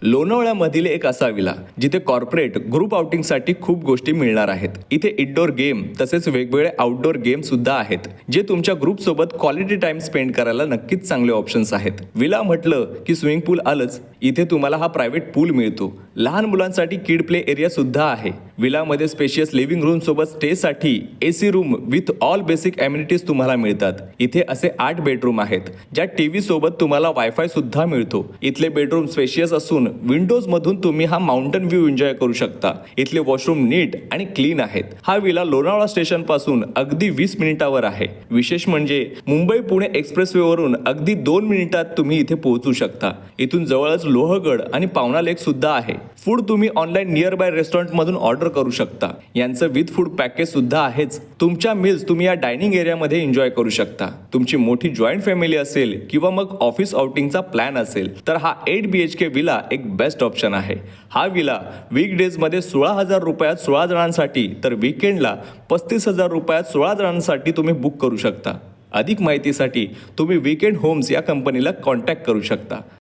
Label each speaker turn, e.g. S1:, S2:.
S1: लोणावळ्यामधील एक असा विला जिथे कॉर्पोरेट ग्रुप आउटिंगसाठी खूप गोष्टी मिळणार आहेत. इथे इंडोर गेम तसेच वेगवेगळे आउटडोर गेम सुद्धा आहेत जे तुमच्या ग्रुप सोबत क्वालिटी टाइम स्पेंड करायला नक्कीच चांगले ऑप्शन्स आहेत. विला म्हटलं की स्विमिंग पूल आलंच. इथे तुम्हाला हा प्रायव्हेट पूल मिळतो. लहान मुलांसाठी किड प्ले एरिया सुद्धा आहे. विलामध्ये स्पेशियस लिव्हिंग रूम सोबत स्टेसाठी AC room with all basic amenities तुम्हाला मिळतात. इथे असे 8 बेडरूम आहेत ज्या टीव्ही सोबत तुम्हाला वायफाय सुद्धा मिळतो. इथले बेडरूम स्पेशियस असून विंडोज मधून तुम्ही हा माउंटन व्ह्यू एन्जॉय करू शकता. इथले वॉशरूम नीट आणि क्लीन आहेत. हा विला लोणावळा स्टेशन पासून अगदी 20 मिनिटावर आहे. विशेष म्हणजे मुंबई पुणे एक्सप्रेसवे वरून अगदी 2 मिनिटात तुम्ही इथे पोहोचू शकता. इथून जवळच लोहगड आणि पावना लेक सुद्धा आहे. फूड तुम्ही ऑनलाईन नियर बाय रेस्टॉरंट मधून ऑर्डर करू शकता. यांचं विथ फूड पॅकेज सुद्धा आहेच. तुमच्या मील्स तुम्ही या डायनिंग एरियामध्ये एन्जॉय करू शकता. तुमची मोठी जॉईंट फॅमिली असेल किंवा मग ऑफिस आउटिंगचा प्लॅन असेल तर हा 8 BHK विला एक बेस्ट ऑप्शन आहे. हा विला वीकडेज मध्ये 16,000 रुपयात 16 जणांसाठी तर वीकेंडला 35,000 रुपयात 16 जणांसाठी तुम्ही बुक करू शकता. अधिक माहितीसाठी तुम्ही वीकेंड होम्स या कंपनीला कॉन्टॅक्ट करू शकता.